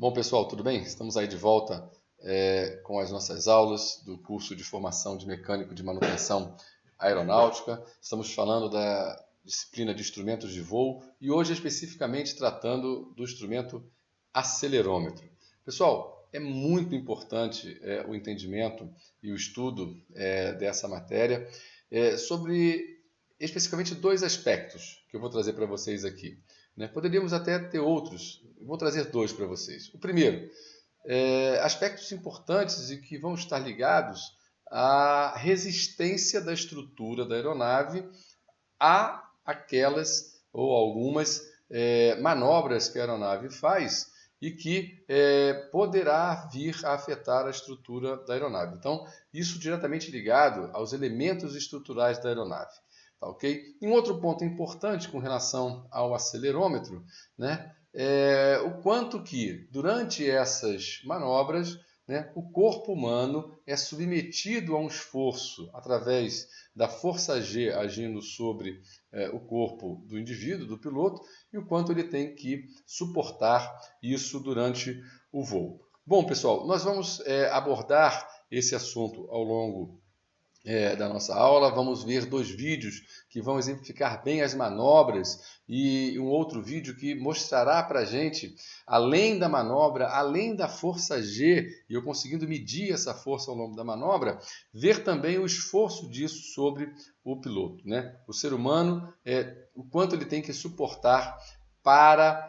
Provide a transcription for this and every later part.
Bom, pessoal, tudo bem? Estamos aí de volta com as nossas aulas do curso de formação de mecânico de manutenção aeronáutica. Estamos falando da disciplina de instrumentos de voo e hoje especificamente tratando do instrumento acelerômetro. Pessoal, é muito importante o entendimento e o estudo dessa matéria sobre especificamente dois aspectos que eu vou trazer para vocês aqui. Poderíamos até ter outros, vou trazer dois para vocês. O primeiro, aspectos importantes e que vão estar ligados à resistência da estrutura da aeronave a aquelas ou algumas manobras que a aeronave faz e que poderá vir a afetar a estrutura da aeronave. Então, isso diretamente ligado aos elementos estruturais da aeronave. Tá, ok? E um outro ponto importante com relação ao acelerômetro, o quanto que durante essas manobras o corpo humano é submetido a um esforço através da força G agindo sobre o corpo do indivíduo, do piloto, e o quanto ele tem que suportar isso durante o voo. Bom, pessoal, nós vamos abordar esse assunto ao longo da nossa aula. Vamos ver dois vídeos que vão exemplificar bem as manobras e um outro vídeo que mostrará para a gente, além da manobra, além da força G, e eu conseguindo medir essa força ao longo da manobra, ver também o esforço disso sobre o piloto. O ser humano, o quanto ele tem que suportar para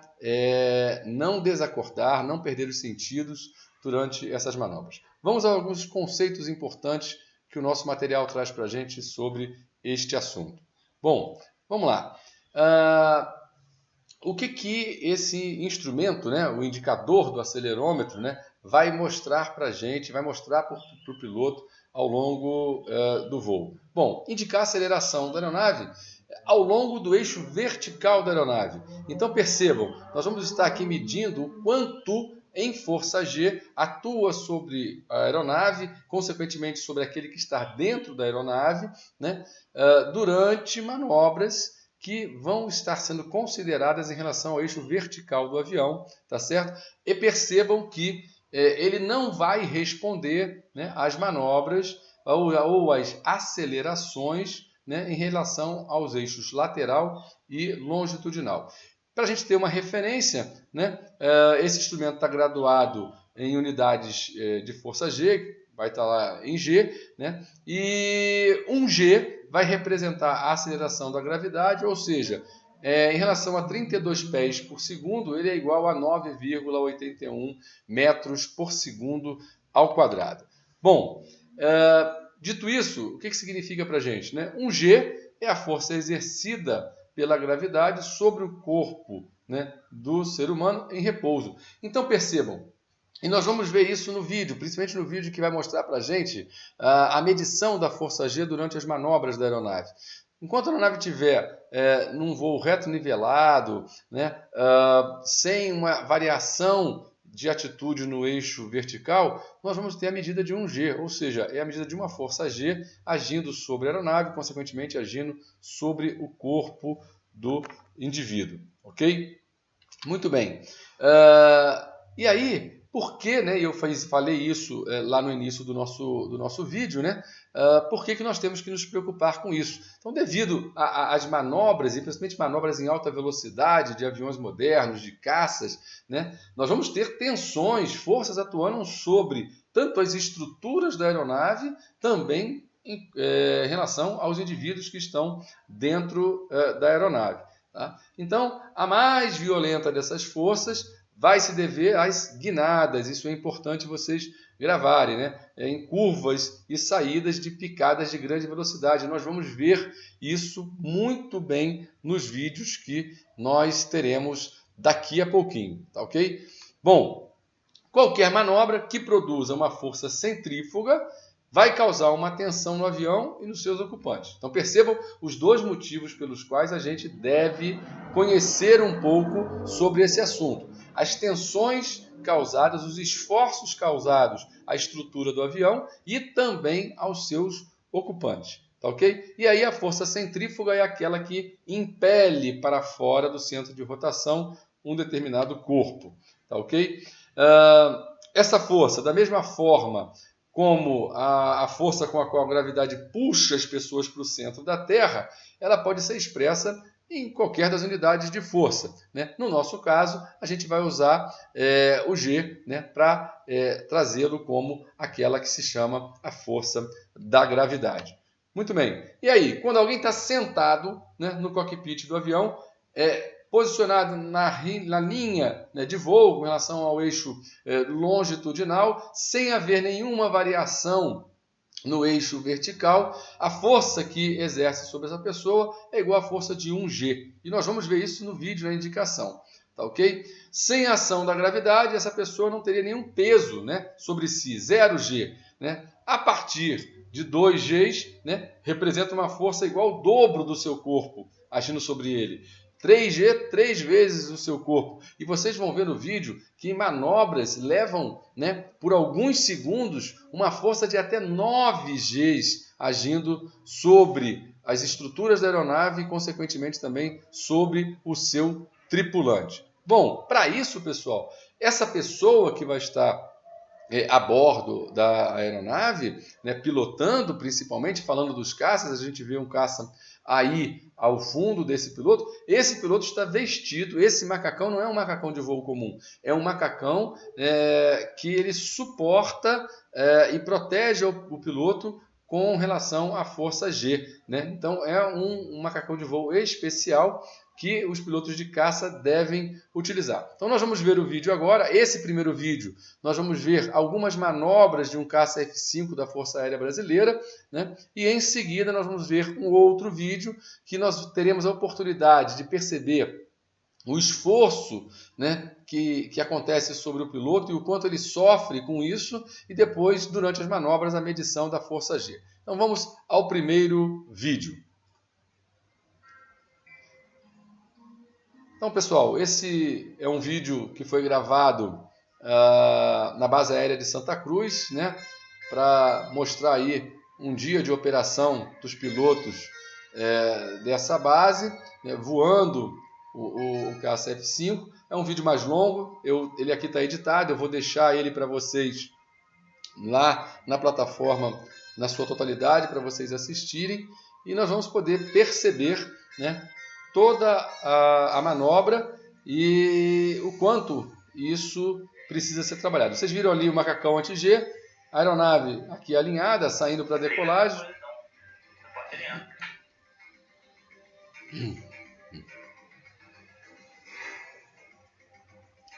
não desacordar, não perder os sentidos durante essas manobras. Vamos a alguns conceitos importantes que o nosso material traz para a gente sobre este assunto. Bom, vamos lá. O que esse instrumento, o indicador do acelerômetro, vai mostrar para a gente, vai mostrar para o piloto ao longo do voo? Bom, indicar a aceleração da aeronave ao longo do eixo vertical da aeronave. Então percebam, nós vamos estar aqui medindo o quanto em força G atua sobre a aeronave, consequentemente sobre aquele que está dentro da aeronave, durante manobras que vão estar sendo consideradas em relação ao eixo vertical do avião, tá certo? E percebam que ele não vai responder às manobras ou às acelerações em relação aos eixos lateral e longitudinal. Para a gente ter uma referência, esse instrumento está graduado em unidades de força G, vai estar lá em G, e 1G vai representar a aceleração da gravidade, ou seja, em relação a 32 pés por segundo, ele é igual a 9,81 metros por segundo ao quadrado. Bom, dito isso, o que significa para a gente? 1G é a força exercida pela gravidade sobre o corpo do ser humano em repouso. Então percebam, e nós vamos ver isso no vídeo, principalmente no vídeo que vai mostrar para a gente a medição da força G durante as manobras da aeronave. Enquanto a aeronave estiver num voo reto nivelado, sem uma variação de atitude no eixo vertical, nós vamos ter a medida de 1G, ou seja, é a medida de uma força G agindo sobre a aeronave, consequentemente agindo sobre o corpo do indivíduo, ok? Muito bem. E aí, por que, eu falei isso lá no início do nosso vídeo, por que nós temos que nos preocupar com isso? Então, devido às manobras, e principalmente manobras em alta velocidade de aviões modernos, de caças, nós vamos ter tensões, forças atuando sobre tanto as estruturas da aeronave, também em relação aos indivíduos que estão dentro da aeronave. Tá? Então, a mais violenta dessas forças vai se dever às guinadas. Isso é importante vocês gravarem, em curvas e saídas de picadas de grande velocidade. Nós vamos ver isso muito bem nos vídeos que nós teremos daqui a pouquinho, tá ok? Bom, qualquer manobra que produza uma força centrífuga vai causar uma tensão no avião e nos seus ocupantes. Então percebam os dois motivos pelos quais a gente deve conhecer um pouco sobre esse assunto. As tensões causadas, os esforços causados à estrutura do avião e também aos seus ocupantes. Tá ok? E aí a força centrífuga é aquela que impele para fora do centro de rotação um determinado corpo. Tá ok? Essa força, da mesma forma como a força com a qual a gravidade puxa as pessoas para o centro da Terra, ela pode ser expressa em qualquer das unidades de força, né? No nosso caso, a gente vai usar o G, né, para trazê-lo como aquela que se chama a força da gravidade. Muito bem. E aí, quando alguém está sentado, né, no cockpit do avião, posicionado na linha, né, de voo com relação ao eixo longitudinal, sem haver nenhuma variação no eixo vertical, a força que exerce sobre essa pessoa é igual à força de 1G. E nós vamos ver isso no vídeo, na indicação. Tá ok? Sem a ação da gravidade, essa pessoa não teria nenhum peso, né, sobre si, 0G. Né? A partir de 2Gs, né, representa uma força igual ao dobro do seu corpo agindo sobre ele. 3G, 3 vezes o seu corpo. E vocês vão ver no vídeo que manobras levam, né, por alguns segundos, uma força de até 9Gs agindo sobre as estruturas da aeronave e, consequentemente, também sobre o seu tripulante. Bom, para isso, pessoal, essa pessoa que vai estar a bordo da aeronave, né, pilotando principalmente, falando dos caças, a gente vê um caça aí ao fundo desse piloto. Esse piloto está vestido, esse macacão não é um macacão de voo comum, é um macacão que ele suporta e protege o piloto com relação à força G. Né? Então é um macacão de voo especial que os pilotos de caça devem utilizar. Então nós vamos ver o vídeo agora. Esse primeiro vídeo nós vamos ver algumas manobras de um caça F-5 da Força Aérea Brasileira, né? E em seguida nós vamos ver um outro vídeo que nós teremos a oportunidade de perceber o esforço, né, que acontece sobre o piloto e o quanto ele sofre com isso, e depois, durante as manobras, a medição da força G. Então vamos ao primeiro vídeo. Então, pessoal, esse é um vídeo que foi gravado na base aérea de Santa Cruz, né, para mostrar aí um dia de operação dos pilotos dessa base, né, voando o caça F-5. É um vídeo mais longo, ele aqui está editado, eu vou deixar ele para vocês lá na plataforma na sua totalidade para vocês assistirem, e nós vamos poder perceber, né, toda a manobra e o quanto isso precisa ser trabalhado. Vocês viram ali o macacão anti-G, a aeronave aqui alinhada, saindo para a decolagem.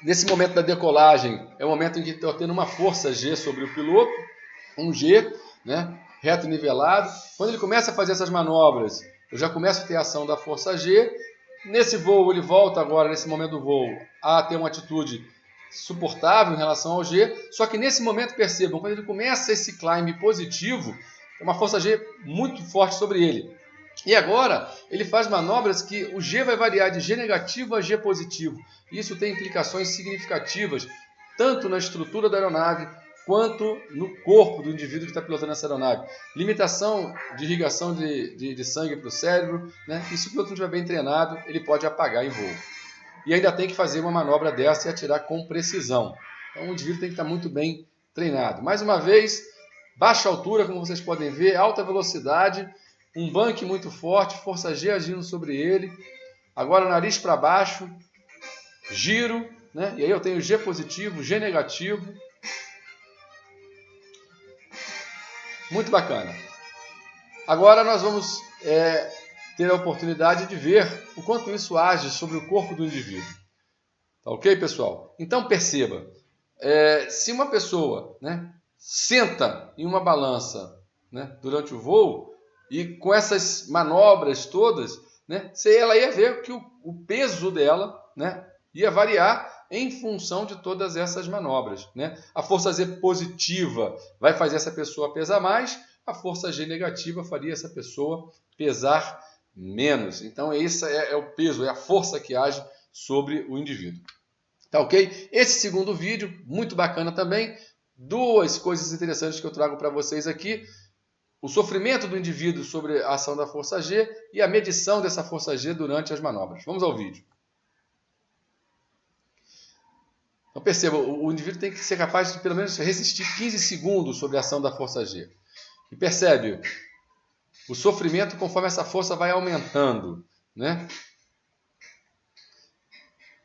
Nesse momento da decolagem, é o momento em que estou tendo uma força G sobre o piloto, um G, né, reto e nivelado. Quando ele começa a fazer essas manobras, eu já começo a ter a ação da força G. Nesse voo, ele volta agora, nesse momento do voo, a ter uma atitude suportável em relação ao G. Só que nesse momento, percebam, quando ele começa esse climb positivo, tem uma força G muito forte sobre ele. E agora, ele faz manobras que o G vai variar de G negativo a G positivo. Isso tem implicações significativas, tanto na estrutura da aeronave, quanto no corpo do indivíduo que está pilotando essa aeronave. Limitação de irrigação de sangue para o cérebro, né? E se o piloto não estiver bem treinado, ele pode apagar em voo. E ainda tem que fazer uma manobra dessa e atirar com precisão. Então o indivíduo tem que estar muito bem treinado. Mais uma vez, baixa altura, como vocês podem ver, alta velocidade, um banque muito forte, força G agindo sobre ele. Agora nariz para baixo, giro, né? E aí eu tenho G positivo, G negativo. Muito bacana. Agora nós vamos ter a oportunidade de ver o quanto isso age sobre o corpo do indivíduo. Tá ok, pessoal? Então perceba, se uma pessoa, né, senta em uma balança, né, durante o voo, e com essas manobras todas, né, ela ia ver que o peso dela, né, ia variar em função de todas essas manobras. Né? A força Z positiva vai fazer essa pessoa pesar mais, a força G negativa faria essa pessoa pesar menos. Então esse é o peso, é a força que age sobre o indivíduo. Tá ok? Esse segundo vídeo, muito bacana também. Duas coisas interessantes que eu trago para vocês aqui. O sofrimento do indivíduo sobre a ação da força G e a medição dessa força G durante as manobras. Vamos ao vídeo. Então perceba, o indivíduo tem que ser capaz de pelo menos resistir 15 segundos sobre a ação da força G. E percebe o sofrimento conforme essa força vai aumentando, né?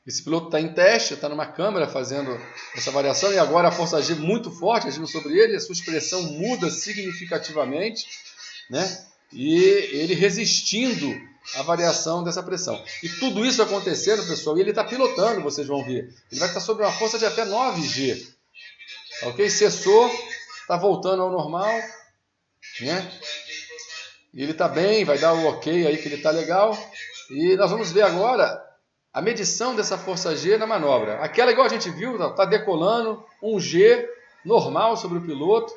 Esse piloto está em teste, está numa câmera fazendo essa variação, e agora a força G muito forte agindo sobre ele, a sua expressão muda significativamente, né? E ele resistindo à variação dessa pressão. E tudo isso acontecendo, pessoal, e ele está pilotando, vocês vão ver. Ele vai estar sob uma força de até 9G. Ok? Cessou, está voltando ao normal, né? E ele está bem, vai dar o ok aí que ele está legal. E nós vamos ver agora a medição dessa força G na manobra. Aquela, igual a gente viu, está decolando, 1G, normal sobre o piloto,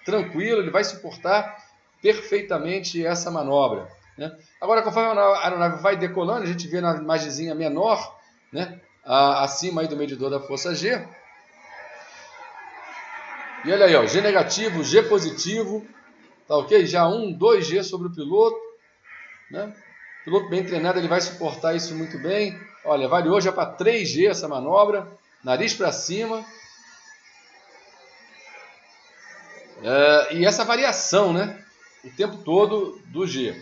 tranquilo, ele vai suportar perfeitamente essa manobra, né? Agora, conforme a aeronave vai decolando, a gente vê na imagenzinha menor, né, acima aí do medidor da força G. E olha aí, ó, G negativo, G positivo, tá ok? Já 2G sobre o piloto, né? O piloto bem treinado, ele vai suportar isso muito bem. Olha, variou já para 3G essa manobra, nariz para cima. E essa variação, né? O tempo todo do G.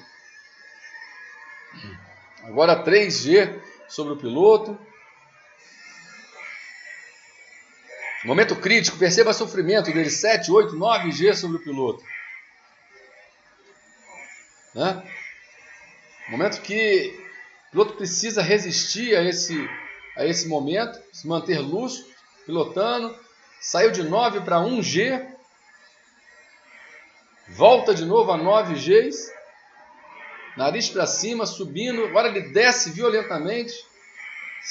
Agora 3G sobre o piloto. Momento crítico, perceba o sofrimento dele, 7, 8, 9G sobre o piloto. Né? Momento que o piloto precisa resistir a esse momento, se manter lúcido, pilotando. Saiu de 9 para 1G. Volta de novo a 9Gs. Nariz para cima, subindo. Agora ele desce violentamente.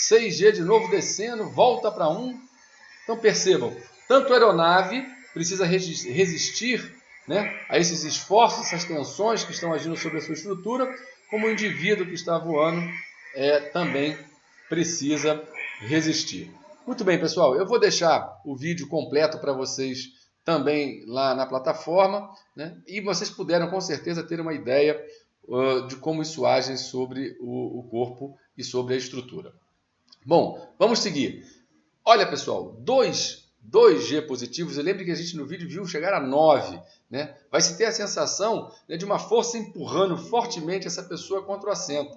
6G de novo descendo. Volta para 1. Então percebam, tanto a aeronave precisa resistir, né, a esses esforços, essas tensões que estão agindo sobre a sua estrutura, como o indivíduo que está voando também precisa resistir. Muito bem, pessoal, eu vou deixar o vídeo completo para vocês também lá na plataforma, né, e vocês puderam com certeza ter uma ideia de como isso age sobre o corpo e sobre a estrutura. Bom, vamos seguir. Olha, pessoal, 2G positivos, eu lembro que a gente no vídeo viu chegar a 9, né? Vai se ter a sensação, né, de uma força empurrando fortemente essa pessoa contra o assento.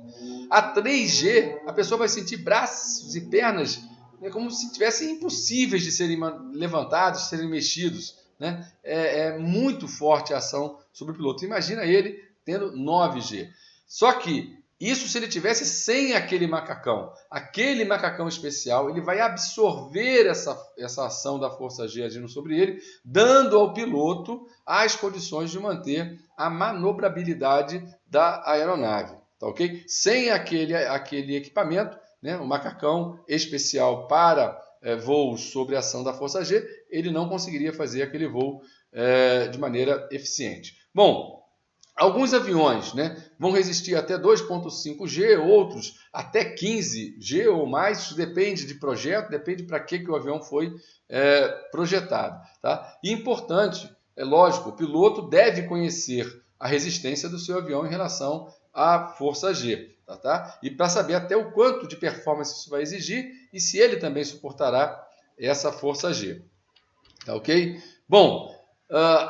A 3G, a pessoa vai sentir braços e pernas, né, como se tivessem impossíveis de serem levantados, de serem mexidos, né? É muito forte a ação sobre o piloto. Imagina ele tendo 9G. Só que isso se ele tivesse sem aquele macacão. Aquele macacão especial, ele vai absorver essa ação da força G agindo sobre ele, dando ao piloto as condições de manter a manobrabilidade da aeronave. Tá ok? Sem aquele equipamento, né, um macacão especial para voos sobre a ação da força G, ele não conseguiria fazer aquele voo de maneira eficiente. Bom, alguns aviões, né, vão resistir até 2.5G, outros até 15G ou mais. Isso depende de projeto, depende para que o avião foi projetado. Tá? E importante, é lógico, o piloto deve conhecer a resistência do seu avião em relação à força G. Tá? E para saber até o quanto de performance isso vai exigir e se ele também suportará essa força G. Tá ok? Bom,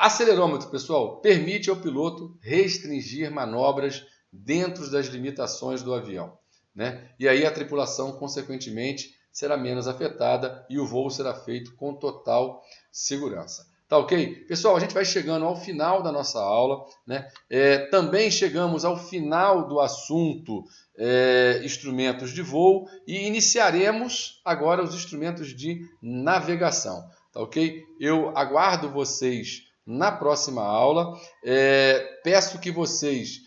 acelerômetro, pessoal, permite ao piloto restringir manobras dentro das limitações do avião, né? E aí a tripulação, consequentemente, será menos afetada e o voo será feito com total segurança. Tá ok? Pessoal, a gente vai chegando ao final da nossa aula, né? Também chegamos ao final do assunto instrumentos de voo e iniciaremos agora os instrumentos de navegação. Tá ok? Eu aguardo vocês na próxima aula. Peço que vocês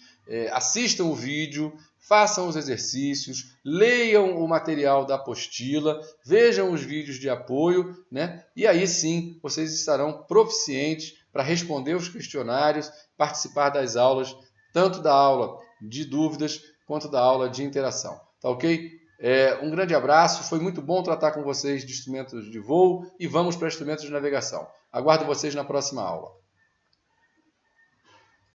assistam o vídeo, façam os exercícios, leiam o material da apostila, vejam os vídeos de apoio, né? E aí sim vocês estarão proficientes para responder os questionários, participar das aulas, tanto da aula de dúvidas quanto da aula de interação. Tá ok? Um grande abraço, foi muito bom tratar com vocês de instrumentos de voo e vamos para instrumentos de navegação. Aguardo vocês na próxima aula.